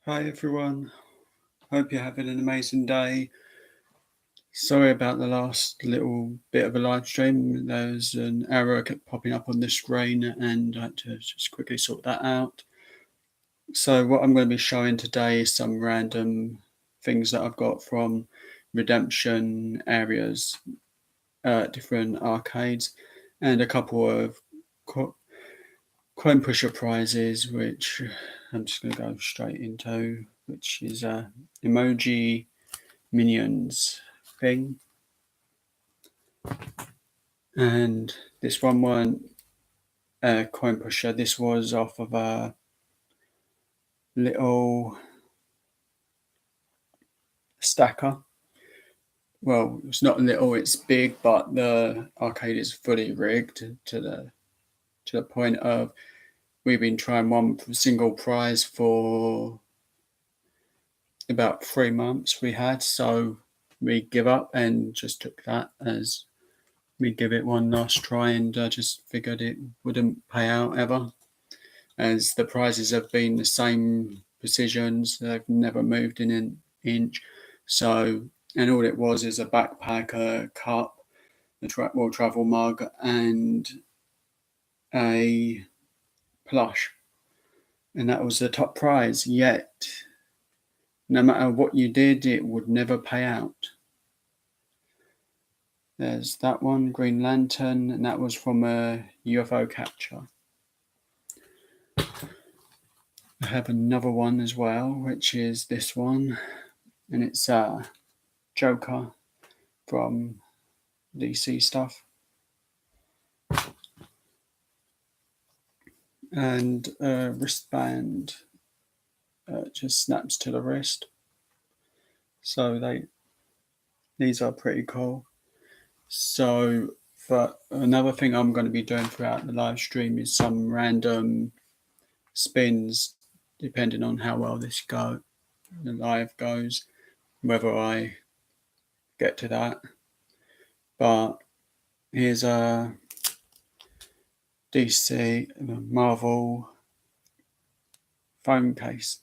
Hi everyone, hope you're having an amazing day. Sorry about the last little bit of a live stream. There's an error kept popping up on the screen and I had to just quickly sort that out. So what I'm going to be showing today is some random things that I've got from redemption areas, different arcades, and a couple of coin pusher prizes, which I'm just going to go straight into, which is emoji minions thing. And this one weren't a coin pusher. This was off of a little stacker. Well, it's not little, it's big, but the arcade is fully rigged to the point of we've been trying one single prize for about 3 months we had, so we give up and just took that as we give it one last try, and just figured it wouldn't pay out ever, as the prizes have been the same precisions, they've never moved in an inch. So, and all it was is a backpack, a cup, a World Travel mug, and a plush, and that was the top prize. Yet, no matter what you did, it would never pay out. There's that one, Green Lantern, and that was from a UFO capture. I have another one as well, which is this one, and it's Joker from DC stuff. And a wristband just snaps to the wrist. So these are pretty cool. So for another thing I'm going to be doing throughout the live stream is some random spins, depending on how well the live goes, whether I get to that. But here's a DC Marvel phone case,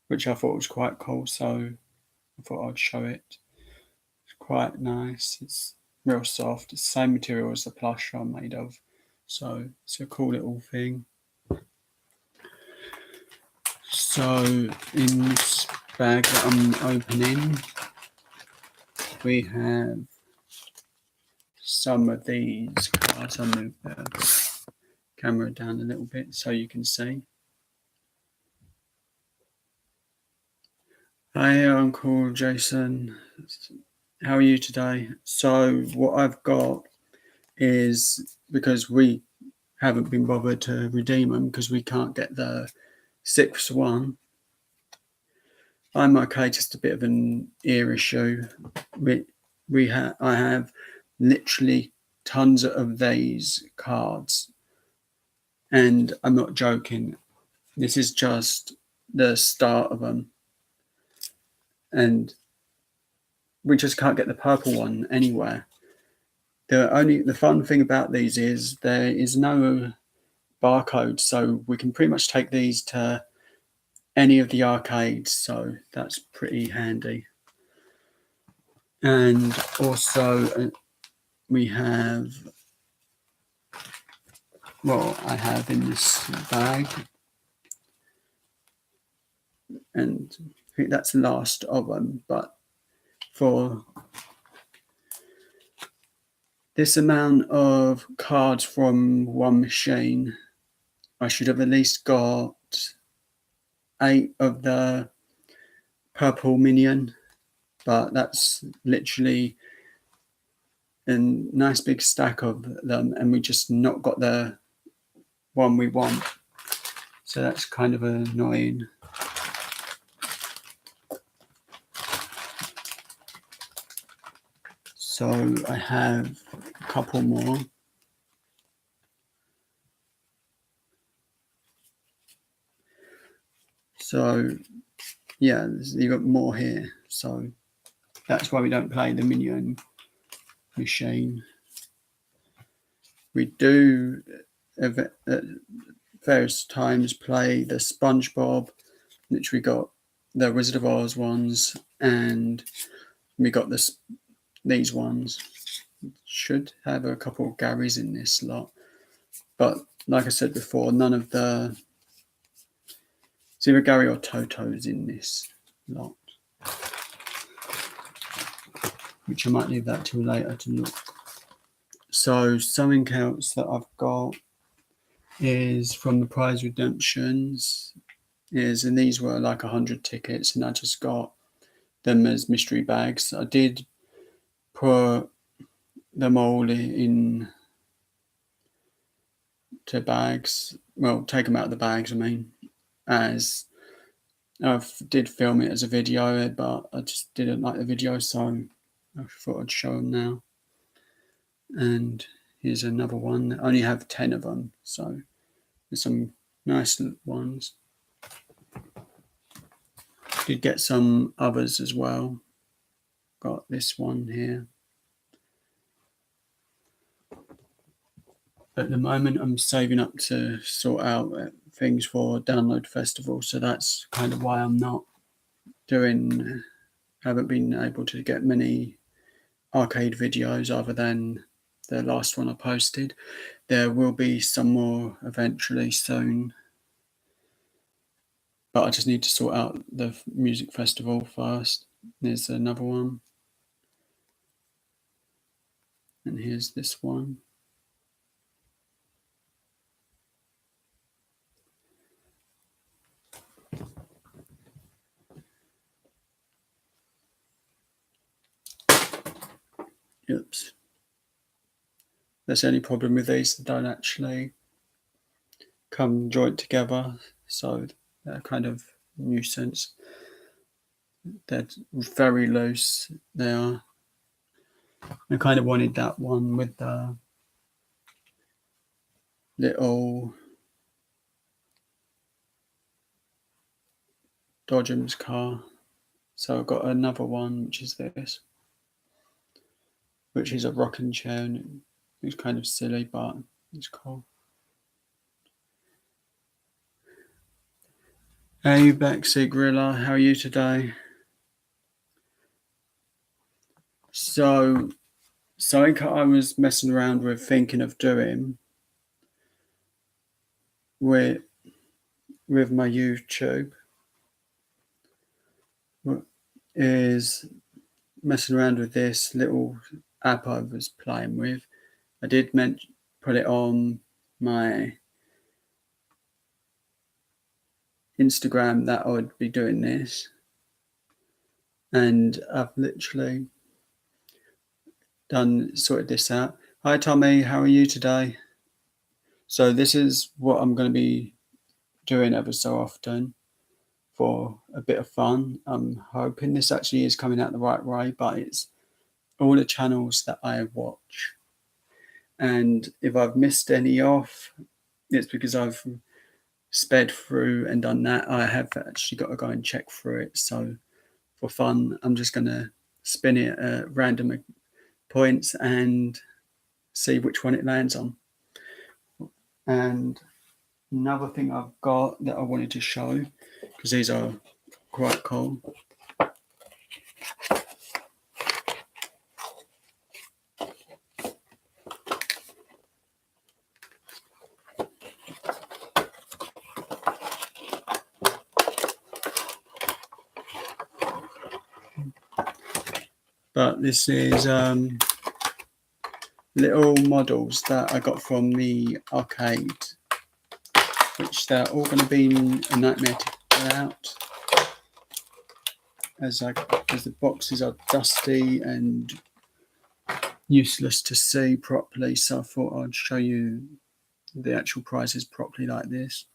which I thought was quite cool, so I thought I'd show it. It's quite nice. It's real soft. It's the same material as the plush I'm made of, so it's a cool little thing. So in this bag that I'm opening, we have some of these cards. I'll move the camera down a little bit so you can see. Hi Uncle Jason, how are you today? So what I've got is, because we haven't been bothered to redeem them because we can't get the 6th one. I'm okay, just a bit of an ear issue. I have literally tons of these cards, and I'm not joking. This is just the start of them, and we just can't get the purple one anywhere. The fun thing about these is there is no barcode, so we can pretty much take these to any of the arcades, so that's pretty handy. And also we have, well, I have in this bag, and I think that's the last of them, but for this amount of cards from one machine, I should have at least got 8 of the purple minion, but that's literally a nice big stack of them, and we just not got the one we want, so that's kind of annoying. So I have a couple more. So yeah, you've got more here, so that's why we don't play the minion machine. We do at various times play the SpongeBob, which we got the Wizard of Oz ones, and we got these ones. Should have a couple of Garys in this lot, but like I said before, none of the it's either Gary or Toto's in this lot, which I might leave that till later to look. So something else that I've got is from the prize redemptions and these were like 100 tickets, and I just got them as mystery bags. I did put them all in to bags. Well, take them out of the bags, I mean, as I did film it as a video, but I just didn't like the video, so I thought I'd show them now. And here's another one. I only have 10 of them, so there's some nice ones. Did get some others as well. Got this one here. At the moment, I'm saving up to sort out things for Download Festival, so that's kind of why I'm not haven't been able to get many arcade videos other than the last one I posted. There will be some more eventually soon, but I just need to sort out the music festival first. There's another one, and here's this one. Oops. That's the only problem with these, they don't actually come joint together, so they're kind of nuisance. They're very loose, they are. I kind of wanted that one with the little Dodgems car. So I've got another one, which is this, which is a rocking chair, and it's kind of silly, but it's cool. Hey, Bexy Gorilla, how are you today? So, something I was messing around with, thinking of doing with my YouTube is messing around with this little app I was playing with. I did put it on my Instagram that I would be doing this, and I've literally sorted this out. Hi Tommy, how are you today? So this is what I'm going to be doing ever so often for a bit of fun. I'm hoping this actually is coming out the right way, but it's all the channels that I watch. And if I've missed any off, it's because I've sped through and done that. I have actually got to go and check through it. So for fun, I'm just going to spin it at random points and see which one it lands on. And another thing I've got that I wanted to show, because these are quite cool. But this is little models that I got from the arcade, which they're all going to be a nightmare to get out, as the boxes are dusty and useless to see properly. So I thought I'd show you the actual prizes properly like this.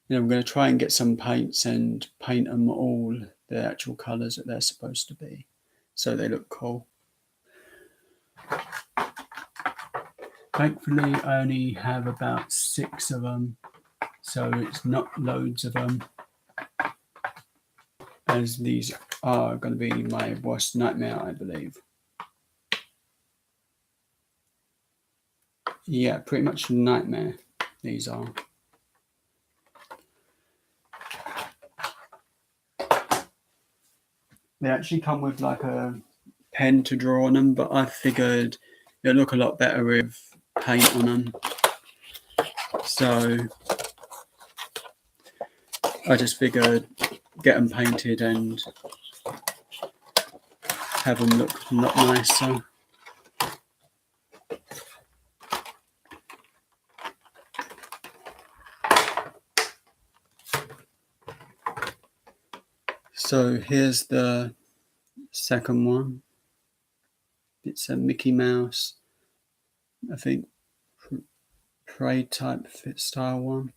I'm going to try and get some paints and paint them all the actual colours that they're supposed to be, so they look cool. Thankfully, I only have about 6 of them, so it's not loads of them, as these are going to be my worst nightmare, I believe. Yeah, pretty much a nightmare, these are. they actually come with like a pen to draw on them, but I figured it'll look a lot better with paint on them. So I just figured get them painted and have them look a lot nicer. So here's the second one. It's a Mickey Mouse, I think, parade type fit style one.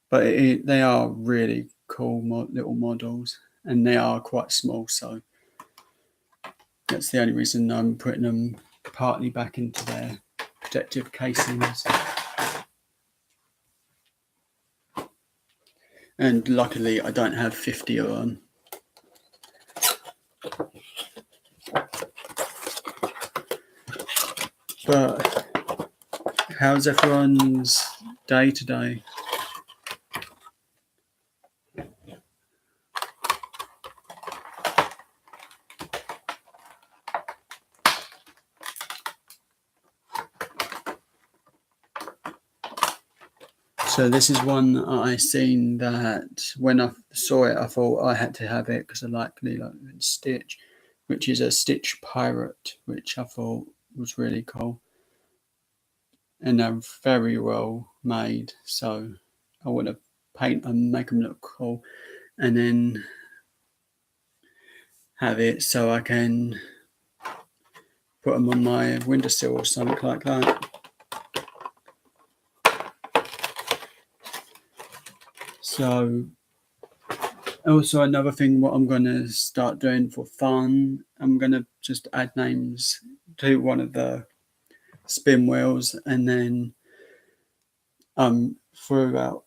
But they are really cool little models, and they are quite small, so that's the only reason I'm putting them partly back into their protective casings. And luckily I don't have 50 of them. But how's everyone's day today? So this is one I seen that when I saw it, I thought I had to have it because I like Stitch, which is a Stitch Pirate, which I thought was really cool. And they're very well made, so I want to paint them, make them look cool, and then have it so I can put them on my windowsill or something like that. So also another thing what I'm going to start doing for fun, I'm going to just add names to one of the spin wheels, and then throughout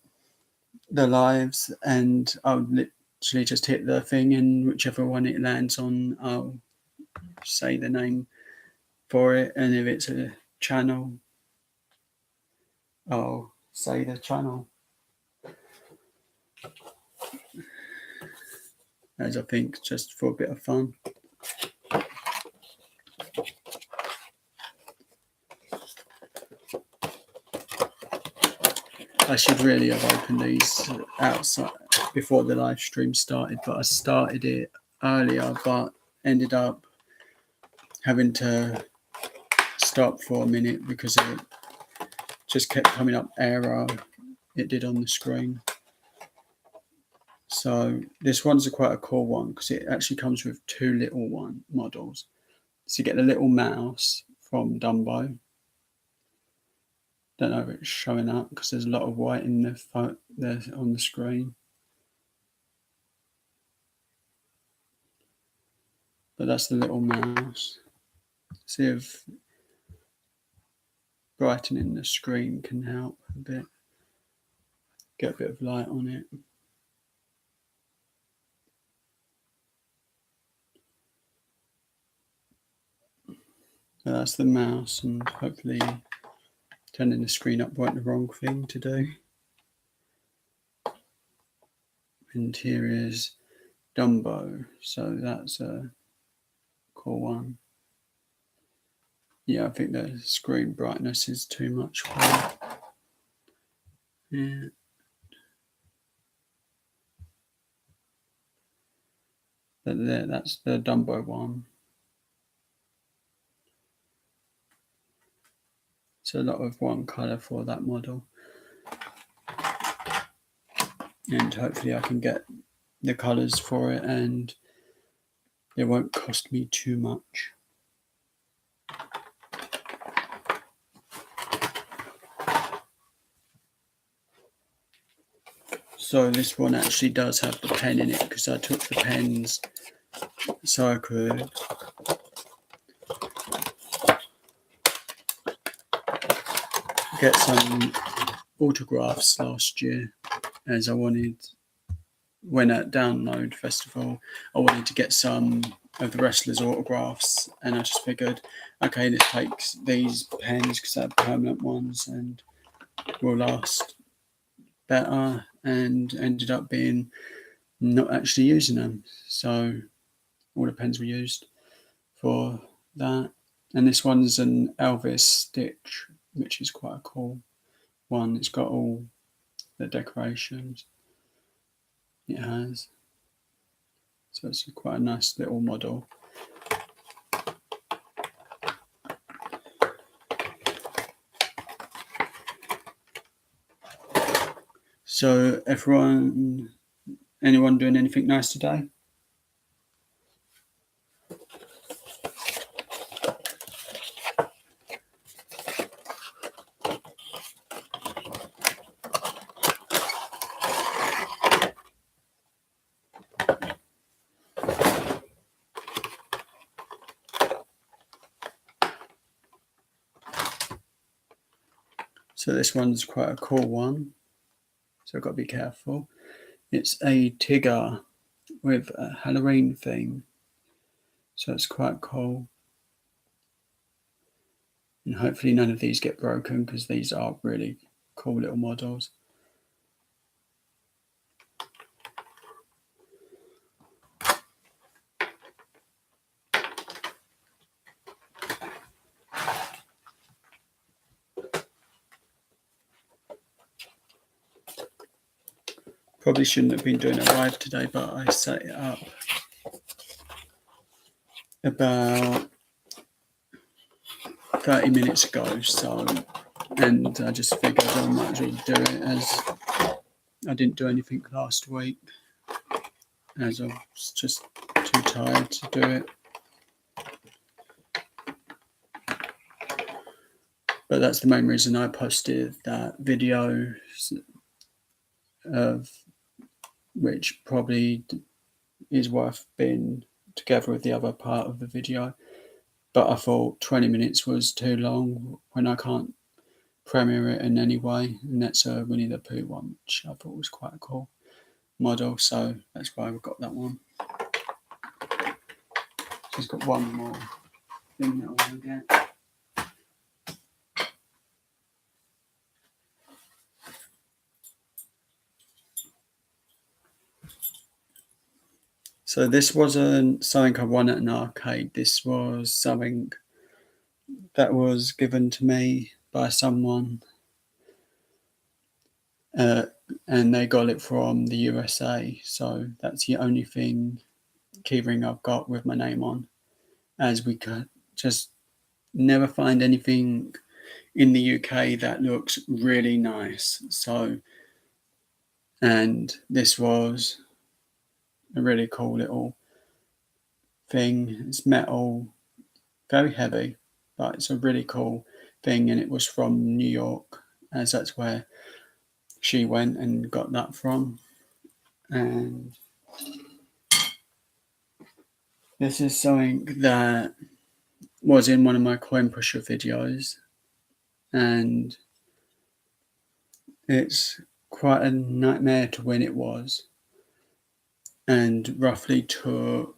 the lives, and I'll literally just hit the thing, and whichever one it lands on, I'll say the name for it, and if it's a channel, I'll say the channel. As I think, just for a bit of fun. I should really have opened these outside before the live stream started, but I started it earlier, but ended up having to stop for a minute because it just kept coming up error. It did on the screen. So this one's quite a cool one because it actually comes with two little models. So you get the little mouse from Dumbo. Don't know if it's showing up because there's a lot of white in the there on the screen. But that's the little mouse. See if brightening the screen can help a bit. Get a bit of light on it. So that's the mouse, and hopefully turning the screen up wasn't the wrong thing to do. And here is Dumbo, so that's a cool one. Yeah, I think the screen brightness is too much for it. Yeah. But there, that's the Dumbo one. So a lot of one colour for that model. And hopefully I can get the colours for it and it won't cost me too much. So this one actually does have the pen in it because I took the pens so I could get some autographs last year, as I wanted, when at Download Festival, I wanted to get some of the wrestlers' autographs, and I just figured, okay, let's take these pens because they're permanent ones and will last better, and ended up being not actually using them. So all the pens we used for that. And this one's an Elvis Stitch, which is quite a cool one. It's got all the decorations it has. So it's quite a nice little model. So anyone doing anything nice today? So this one's quite a cool one. So I've got to be careful. It's a Tigger with a Halloween theme. So it's quite cool. And hopefully none of these get broken because these are really cool little models. Probably shouldn't have been doing a live today, but I set it up about 30 minutes ago. And I just figured I might as well do it as I didn't do anything last week, as I was just too tired to do it. But that's the main reason I posted that video, of which probably is worth being together with the other part of the video. But I thought 20 minutes was too long when I can't premiere it in any way. And that's a Winnie the Pooh one, which I thought was quite a cool model. So that's why we've got that one. Just got one more thing that I want to get. So this wasn't something I won at an arcade. This was something that was given to me by someone, and they got it from the USA. So that's the only keyring I've got with my name on, as we could just never find anything in the UK that looks really nice. So, and this was a really cool little thing. It's metal, very heavy, but it's a really cool thing, and it was from New York, as that's where she went and got that from. And this is something that was in one of my coin pusher videos, and it's quite a nightmare to win it was, and roughly took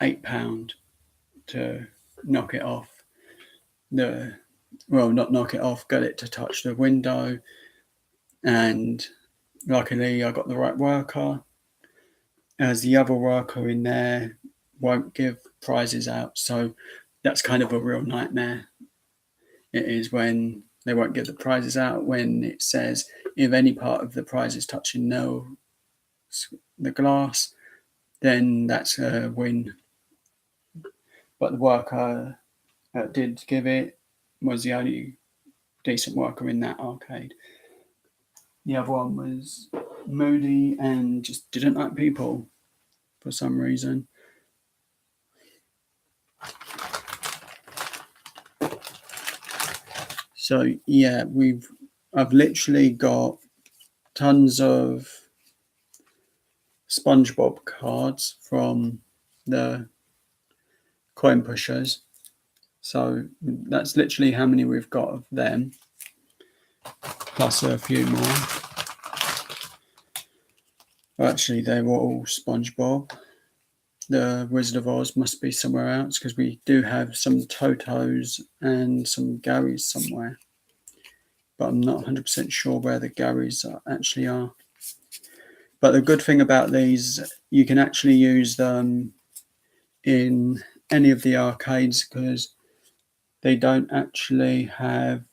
£8 to knock it off. Not knock it off, get it to touch the window, and luckily I got the right worker, as the other worker in there won't give prizes out. So that's kind of a real nightmare. It is when they won't give the prizes out, when it says if any part of the prize is touching the glass, then that's a win. But the worker that did give it was the only decent worker in that arcade. The other one was moody and just didn't like people for some reason. So yeah, I've literally got tons of SpongeBob cards from the coin pushers. So that's literally how many we've got of them, plus a few more. Actually, they were all SpongeBob. The Wizard of Oz must be somewhere else, because we do have some Totos and some Garys somewhere. But I'm not 100% sure where the Garys actually are. But the good thing about these, you can actually use them in any of the arcades because they don't actually have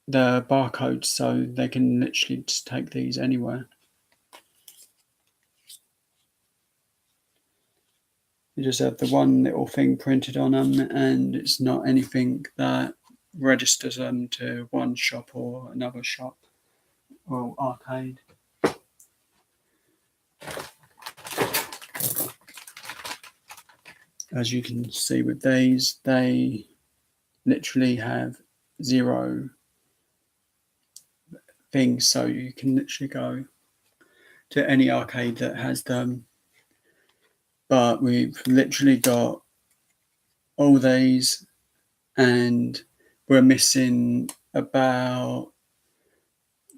the barcodes, so they can literally just take these anywhere. You just have the one little thing printed on them, and it's not anything that registers them to one shop or another shop or arcade. As you can see with these, they literally have 0 things, so you can literally go to any arcade that has them. But we've literally got all these, and we're missing about,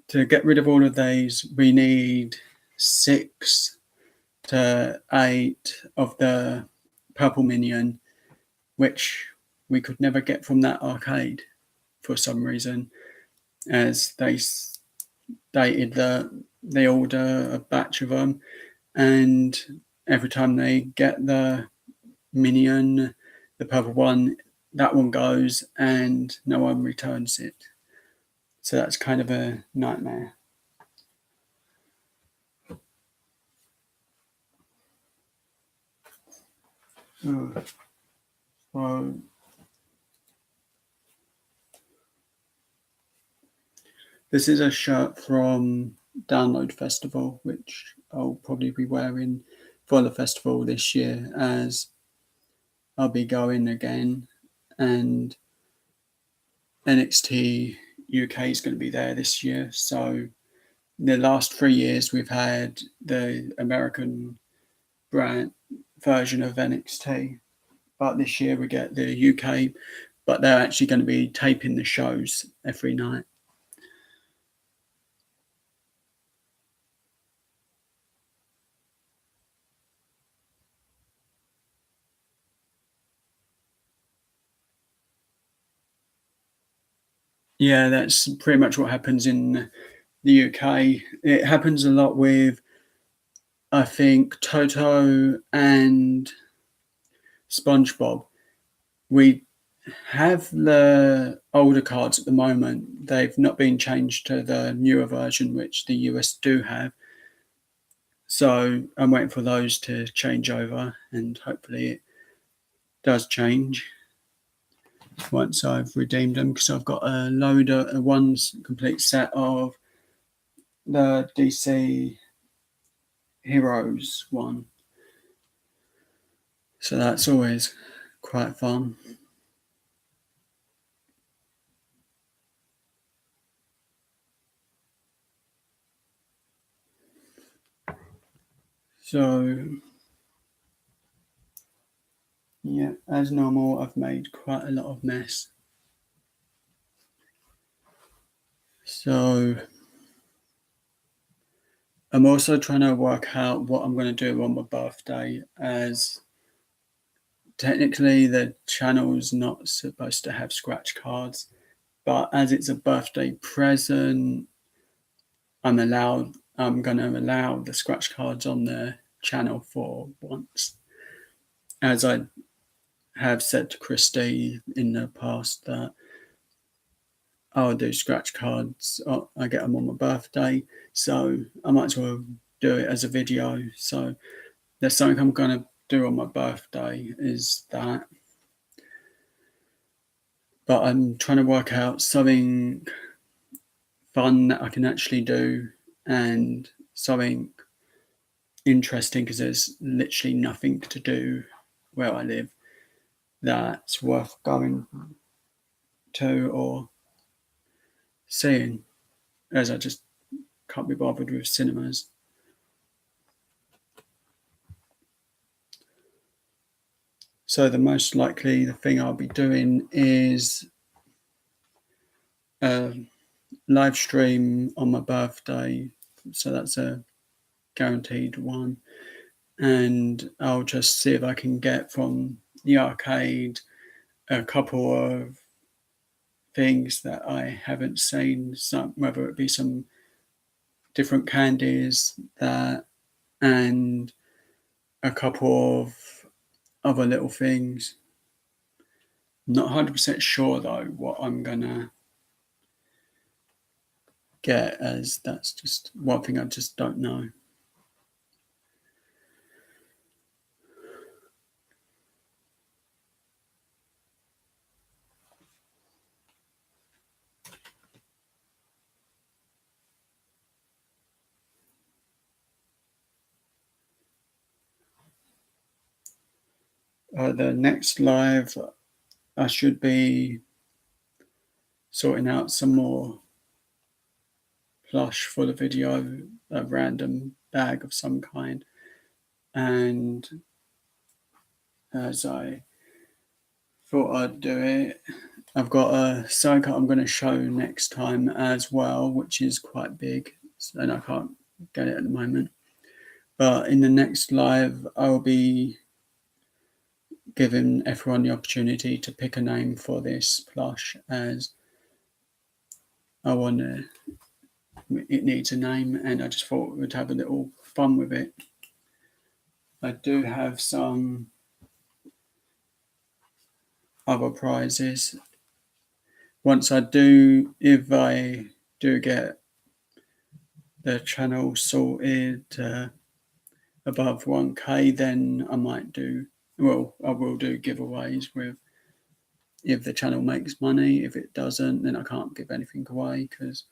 to get rid of all of these, we need 6 to 8 of the purple minion, which we could never get from that arcade for some reason, as they stated that they order a batch of them, and every time they get the minion, the purple one, that one goes and no one returns it. So that's kind of a nightmare. So this is a shirt from Download Festival, which I'll probably be wearing for the festival this year, as I'll be going again, and NXT UK is going to be there this year. So the last 3 years we've had the American brand version of NXT, but this year we get the UK, but they're actually going to be taping the shows every night. Yeah, that's pretty much what happens in the UK. It happens a lot with, I think, Toto and SpongeBob. We have the older cards at the moment. They've not been changed to the newer version, which the US do have. So I'm waiting for those to change over, and hopefully it does change once I've redeemed them, because I've got a load of one complete set of the DC Heroes one. So that's always quite fun. So yeah, as normal, I've made quite a lot of mess. So I'm also trying to work out what I'm going to do on my birthday, as technically the channel's not supposed to have scratch cards, but as it's a birthday present, I'm going to allow the scratch cards on the channel for once. As I have said to Christy in the past that I'll do scratch cards, I get them on my birthday, so I might as well do it as a video. So there's something I'm going to do on my birthday, is that. But I'm trying to work out something fun that I can actually do, and something interesting, because there's literally nothing to do where I live that's worth going to or seeing, as I just can't be bothered with cinemas. So the most likely the thing I'll be doing is a live stream on my birthday. So that's a guaranteed one. And I'll just see if I can get from the arcade a couple of things that I haven't seen, whether it be some different candies, that, and a couple of other little things. Not 100% sure though what I'm gonna get, as that's just one thing I just don't know. The next live, I should be sorting out some more plush for the video, a random bag of some kind. And as I thought I'd do it, I've got a sidecut I'm going to show next time as well, which is quite big, and I can't get it at the moment. But in the next live, I'll be giving everyone the opportunity to pick a name for this plush, as I want to. It needs a name, and I just thought we'd have a little fun with it. I do have some other prizes. Once I do, if I do get the channel sorted above 1K, then I might do, well, I will do giveaways with, if the channel makes money. If it doesn't, then I can't give anything away because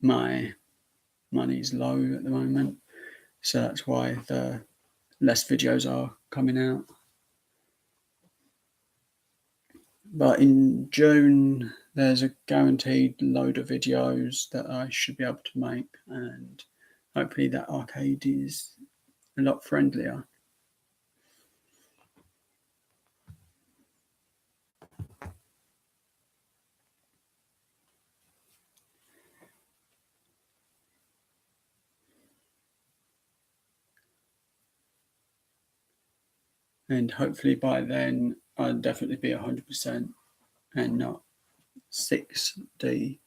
my money's low at the moment. So that's why the less videos are coming out. But in June, there's a guaranteed load of videos that I should be able to make, and hopefully that arcade is a lot friendlier. And hopefully by then I'll definitely be 100% and not 60%.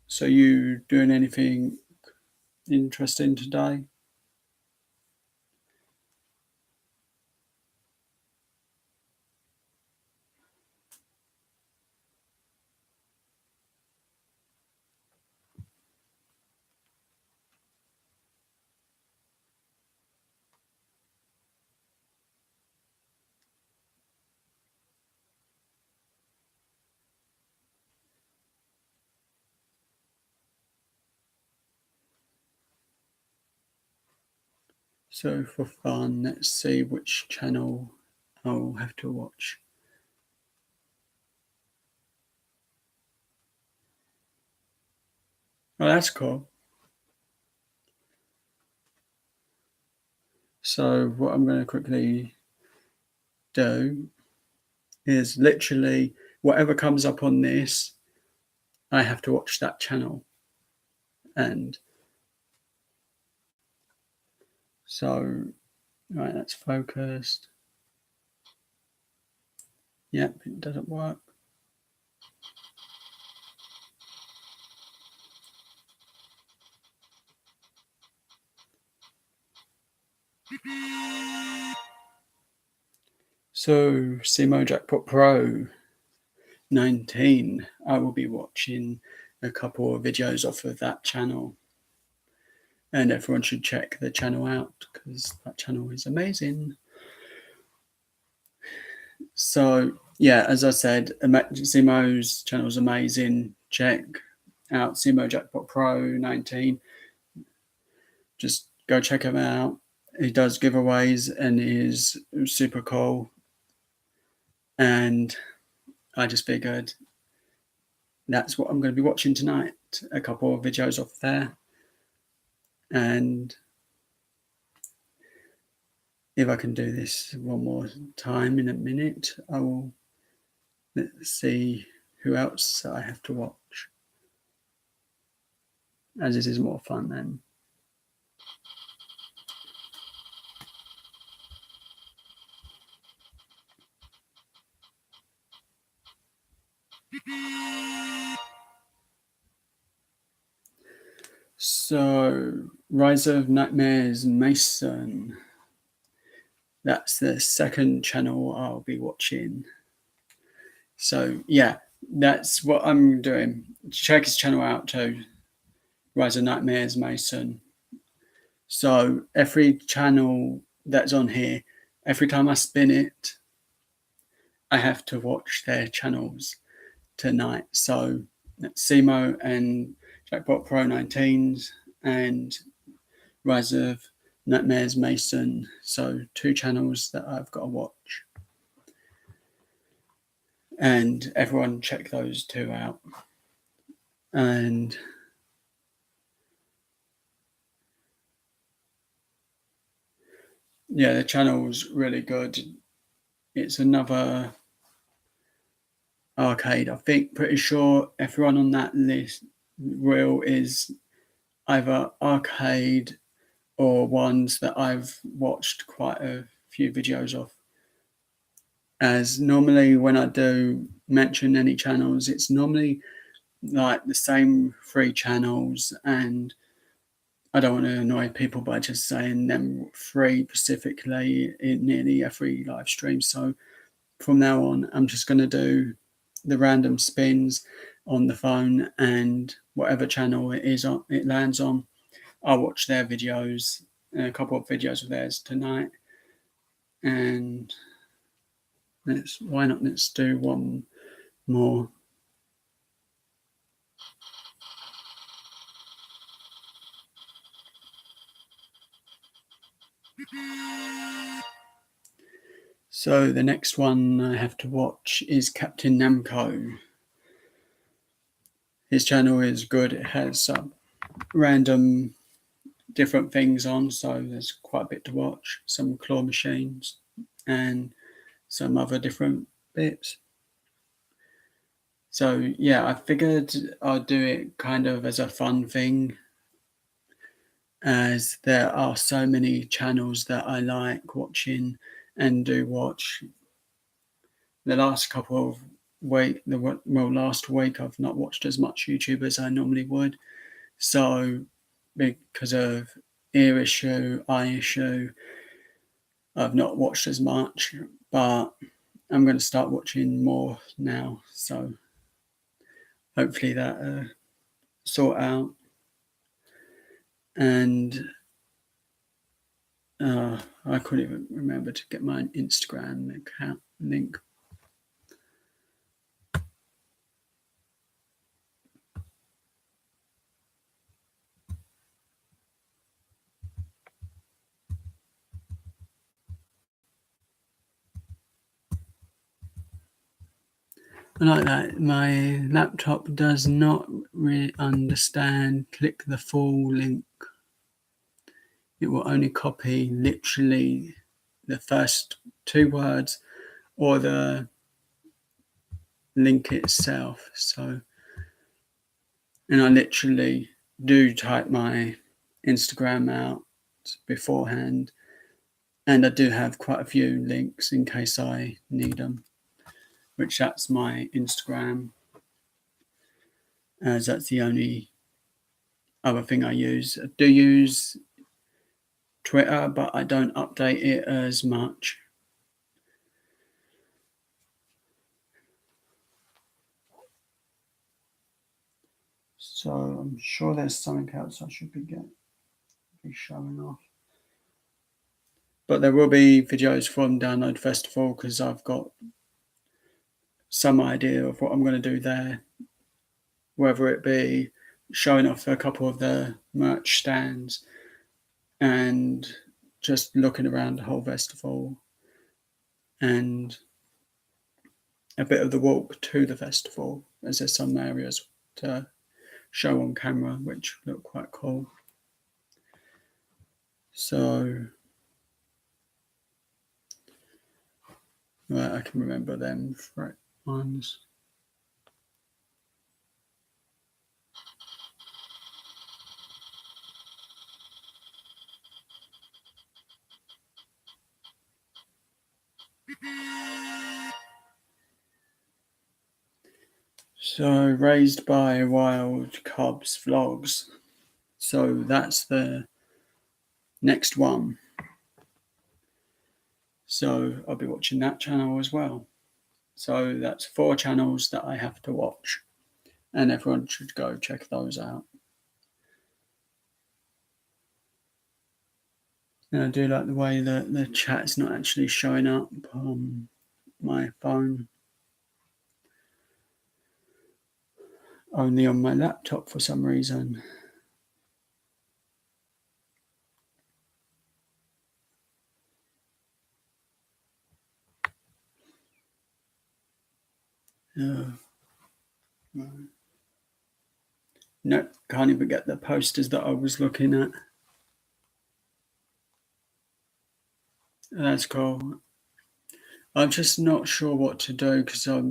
So you doing anything interesting today? So for fun, let's see which channel I'll have to watch. Oh, that's cool. So what I'm going to quickly do is literally whatever comes up on this, I have to watch that channel. And so, right, that's focused. Yep, it doesn't work. So, SEMO Jackpot Pro 19, I will be watching a couple of videos off of that channel. And everyone should check the channel out because that channel is amazing. So, yeah, as I said, SEMO's channel is amazing. Check out SEMO Jackpot Pro 19. Just go check him out. He does giveaways and is super cool. And I just figured that's what I'm going to be watching tonight. A couple of videos off there. And if I can do this one more time in a minute, I will. Let's see who else I have to watch, as this is more fun then. So, Rise of Nightmares Mason. That's the second channel I'll be watching. So, yeah, that's what I'm doing. Check his channel out too. Rise of Nightmares Mason. So, every channel that's on here, every time I spin it, I have to watch their channels tonight. So, Simo and Jackpot Pro 19s and Rise of Nightmares Mason. So 2 channels that I've got to watch. And everyone check those 2 out. And yeah, the channel's really good. It's another arcade. I think pretty sure everyone on that list reel is either arcade or ones that I've watched quite a few videos of. As normally when I do mention any channels, it's normally like the same 3 channels, and I don't want to annoy people by just saying them 3 specifically in nearly every live stream. So from now on, I'm just going to do the random spins on the phone, and whatever channel it lands on, I'll watch their videos, a couple of videos of theirs tonight. And let's do one more. So the next one I have to watch is Captain Namco. His channel is good. It has some random different things on, so there's quite a bit to watch. Some claw machines and some other different bits. So yeah, I figured I'd do it kind of as a fun thing, as there are so many channels that I like watching and do watch. The last couple of last week I've not watched as much YouTube as I normally would. So because of ear issue, eye issue, I've not watched as much, but I'm going to start watching more now. So hopefully that sort out. And I couldn't even remember to get my Instagram account link. Like that, my laptop does not really understand click the full link. It will only copy literally the first 2 words or the link itself. So, and I literally do type my Instagram out beforehand, and I do have quite a few links in case I need them, which that's my Instagram, as that's the only other thing I use. I do use Twitter, but I don't update it as much. So I'm sure there's something else I should be showing off. But there will be videos from Download Festival because I've got some idea of what I'm going to do there, whether it be showing off a couple of the merch stands and just looking around the whole festival, and a bit of the walk to the festival, as there's some areas to show on camera which look quite cool. So right, I can remember them ones. So Raised by Wild Cubs vlogs. So that's the next one. So I'll be watching that channel as well. So that's 4 channels that I have to watch, and everyone should go check those out. And I do like the way that the chat's not actually showing up on my phone, only on my laptop for some reason. Nope, can't even get the posters that I was looking at. That's cool. I'm just not sure what to do because I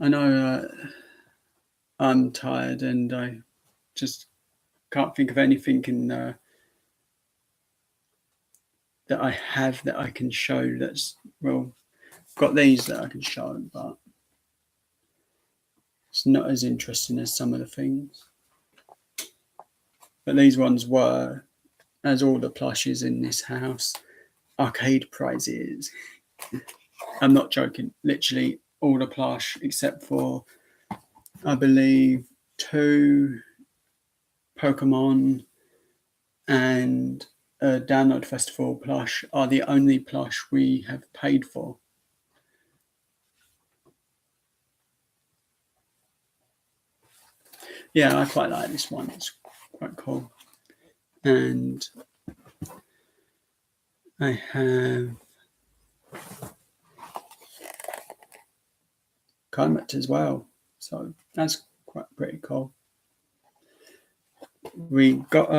know I'm tired and I just can't think of anything in that I have that I can show. That's got these that I can show, but it's not as interesting as some of the things. But these ones were, as all the plushes in this house, arcade prizes. I'm not joking. Literally all the plush except for, I believe, 2 Pokemon and a Download Festival plush are the only plush we have paid for. Yeah, I quite like this one. It's quite cool. And I have Comet as well. So that's quite pretty cool. We got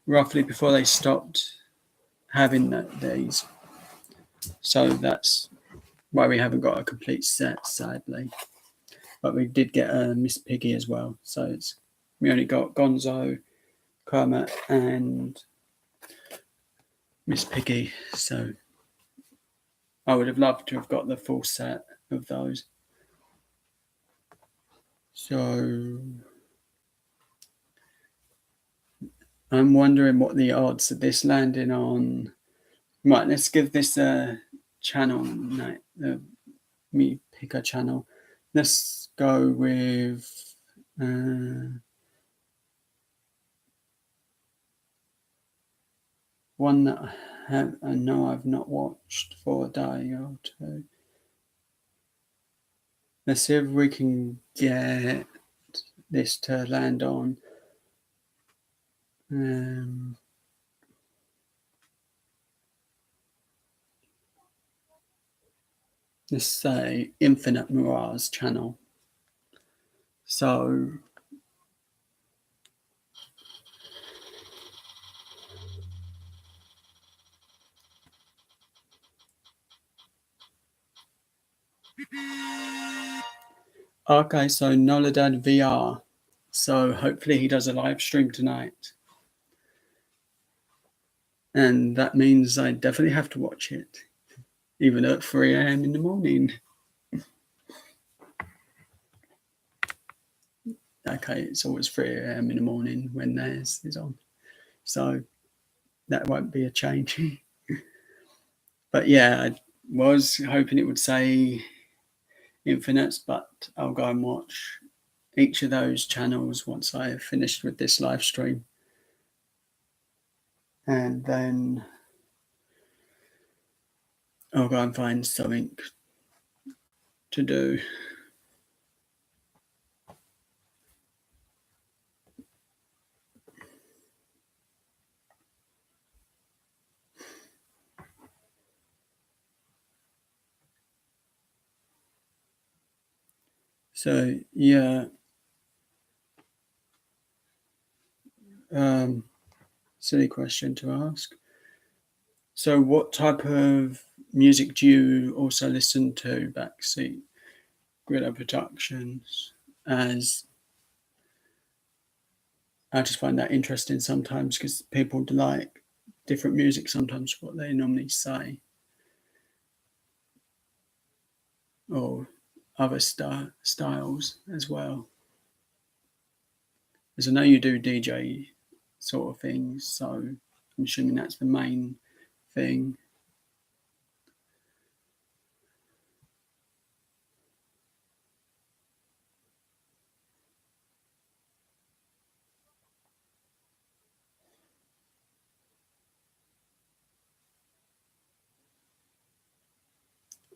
roughly before they stopped having these. So that's why we haven't got a complete set, sadly. But we did get a Miss Piggy as well. So we only got Gonzo, Kermit, and Miss Piggy. So I would have loved to have got the full set of those. So I'm wondering what the odds of this landing on. Right, let's give this a channel night. Me pick a channel. Let's go with one that I know I've not watched for a day or two. Let's see if we can get this to land on. Let's say Infinite Mirage channel. So okay, so Noladad VR. So hopefully he does a live stream tonight. And that means I definitely have to watch it, even at 3 a.m. in the morning. Okay, it's always 3 a.m. in the morning when theirs is on. So that won't be a change. But yeah, I was hoping it would say Infinites, but I'll go and watch each of those channels once I have finished with this live stream. And then I'll go and find something to do. So yeah, silly question to ask. So what type of music do you also listen to, Backseat Grillo Productions? As I just find that interesting sometimes because people like different music sometimes what they normally say, or other styles as well. As I know you do DJ sort of things, so I'm assuming that's the main thing.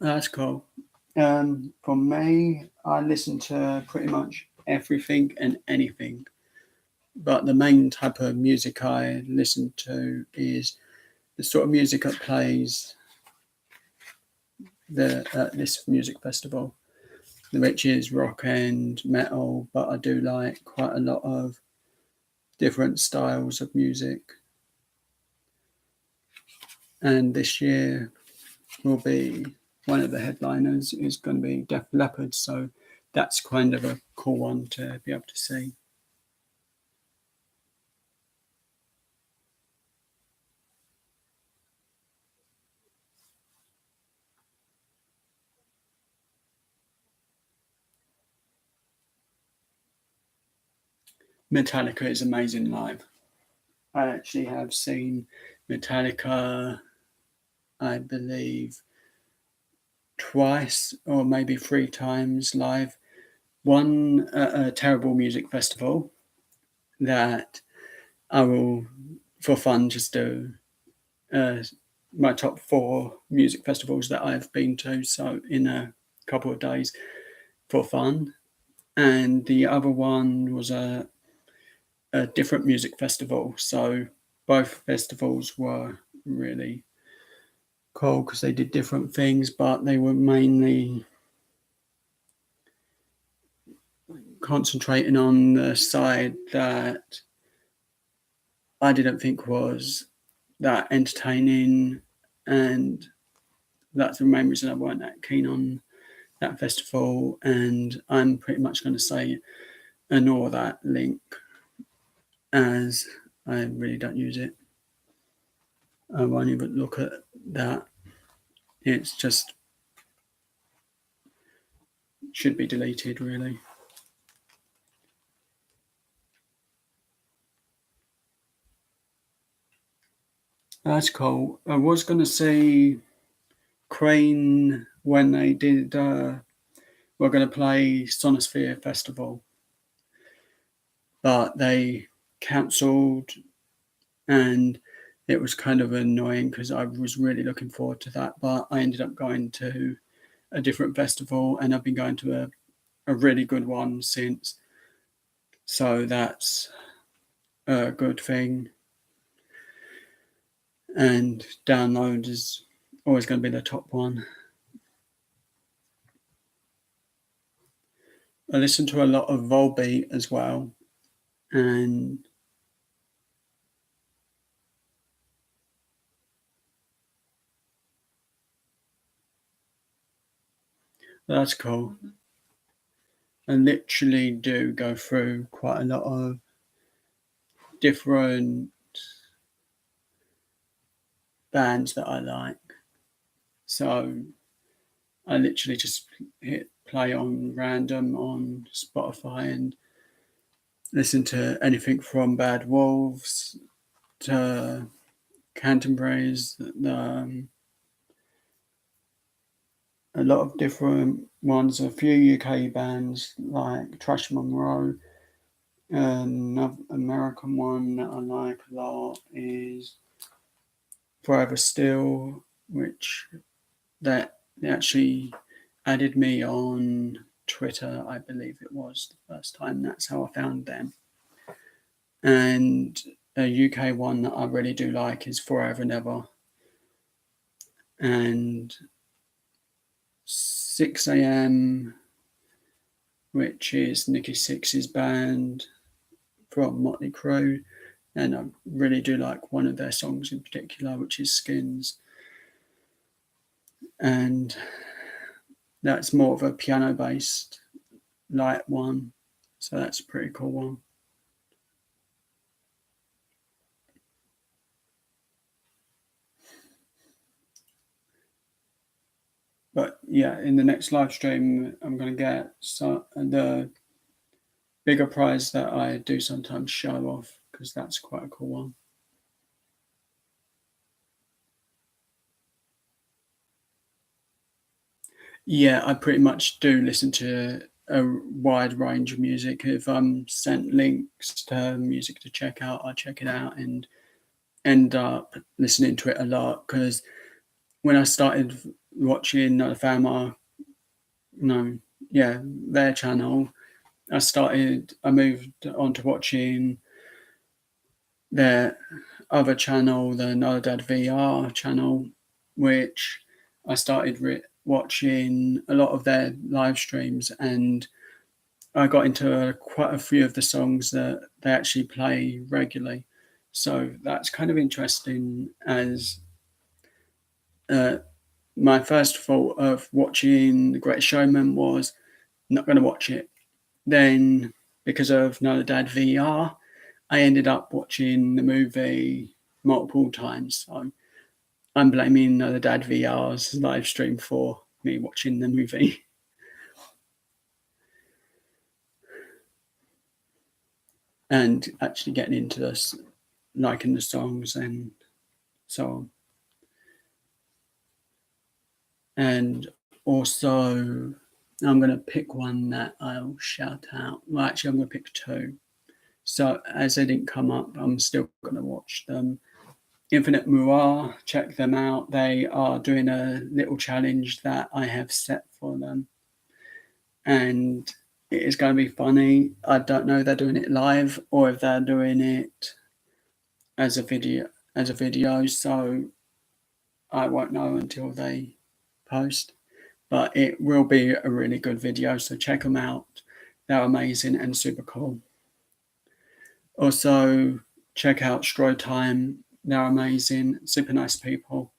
That's cool. For me, I listen to pretty much everything and anything, but the main type of music I listen to is the sort of music that plays this music festival, which is rock and metal, but I do like quite a lot of different styles of music. And this year will be one of the headliners is going to be Def Leppard, so that's kind of a cool one to be able to see. Metallica is amazing live. I actually have seen Metallica, I believe, twice or maybe three times live. One at a terrible music festival that I will, for fun, just do my top 4 music festivals that I've been to. So in a couple of days for fun. And the other one was a different music festival. So both festivals were really cool because they did different things, but they were mainly concentrating on the side that I didn't think was that entertaining, and that's the main reason I weren't that keen on that festival. And I'm pretty much going to say ignore that link as I really don't use it. I won't even look at that. It's just should be deleted, really. That's cool. I was going to say Crane when they did. We're going to play Sonosphere Festival, but they cancelled, and it was kind of annoying because I was really looking forward to that. But I ended up going to a different festival, and I've been going to a really good one since. So that's a good thing. And download is always going to be the top one. I listen to a lot of Volbeat as well, and that's cool. I literally do go through quite a lot of different bands that I like. So I literally just hit play on random on Spotify and listen to anything from Bad Wolves to Canterbury's, a lot of different ones, a few UK bands like Trash Monroe. Another American one that I like a lot is Forever Still, which that they actually added me on Twitter, I believe it was the first time. That's how I found them. And a UK one that I really do like is Forever Never. And 6am, which is Nikki Sixx's band from Motley Crue. And I really do like one of their songs in particular, which is Skins. And that's more of a piano based light one. So that's a pretty cool one. But yeah, in the next live stream, I'm going to get the bigger prize that I do sometimes show off because that's quite a cool one. Yeah, I pretty much do listen to a wide range of music. If I'm sent links to music to check out, I check it out and end up listening to it a lot. Because when I started watching Fama, no, yeah, their channel, I moved on to watching their other channel, the Another Dad VR channel, which I started watching a lot of their live streams, and I got into quite a few of the songs that they actually play regularly. So that's kind of interesting. As my first thought of watching The Greatest Showman was not going to watch it. Then, because of Another Dad VR, I ended up watching the movie multiple times. So I'm blaming Another Dad VR's live stream for me watching the movie. And actually getting into this, liking the songs and so on. And also, I'm going to pick one that I'll shout out. Well, actually, I'm going to pick two. So, as they didn't come up, I'm still going to watch them. Infinite Moire, check them out. They are doing a little challenge that I have set for them. And it is going to be funny. I don't know if they're doing it live or if they're doing it as a video. So I won't know until they post. But it will be a really good video, so check them out. They're amazing and super cool. Also, check out Stroy Time. They're amazing, super nice people.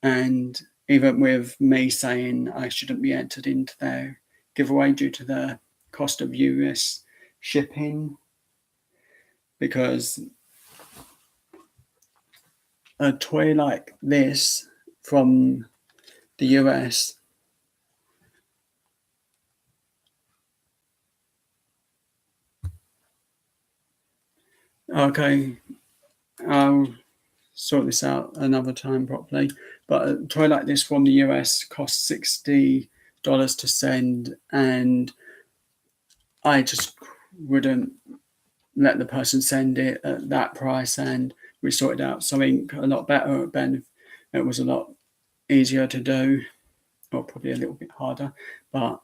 And even with me saying I shouldn't be entered into their giveaway due to the cost of US shipping, because a toy like this from the US okay, I'll sort this out another time properly. But a toy like this from the US costs $60 to send, and I just wouldn't let the person send it at that price, and we sorted out something a lot better. Ben, it was a lot easier to do, or probably a little bit harder. But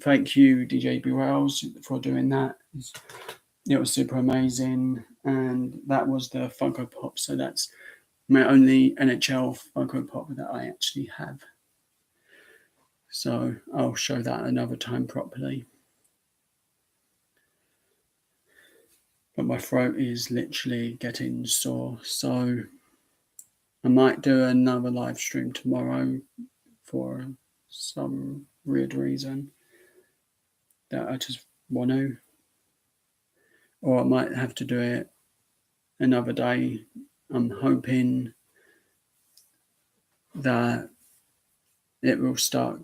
thank you, DJ B Wells, for doing that. It was super amazing, and that was the Funko Pop. So that's my only NHL Funko Pop that I actually have. So I'll show that another time properly. But my throat is literally getting sore, so I might do another live stream tomorrow for some weird reason that I just want to. Or I might have to do it another day. I'm hoping that it will start,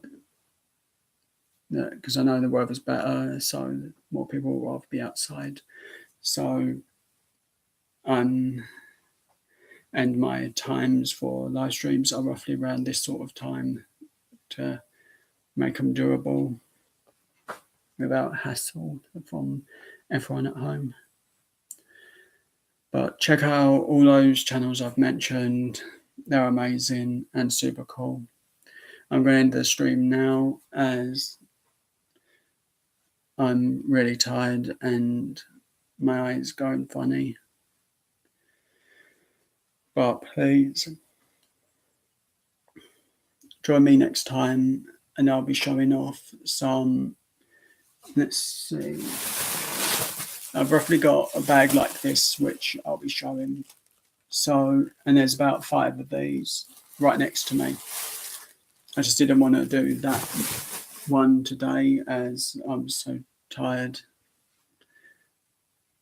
because I know the weather's better, so more people will rather be outside. So and my times for live streams are roughly around this sort of time to make them durable without hassle from everyone at home. But check out all those channels I've mentioned. They're amazing and super cool. I'm going to end the stream now as I'm really tired and my eyes going funny. But please join me next time, and I'll be showing off some. Let's see. I've roughly got a bag like this, which I'll be showing. So, and there's about 5 of these right next to me. I just didn't want to do that one today as I'm so tired.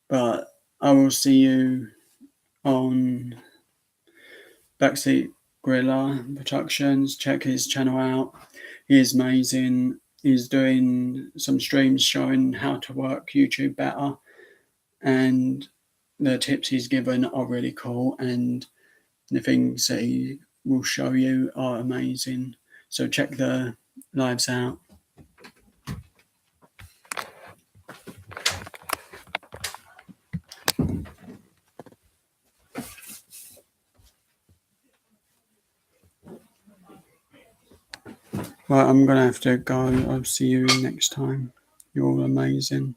But I will see you on Backseat Gorilla Productions. Check his channel out. He is amazing. He's doing some streams showing how to work YouTube better, and the tips he's given are really cool, and the things that he will show you are amazing. So check the lives out. Well, I'm going to have to go. I'll see you next time. You're all amazing.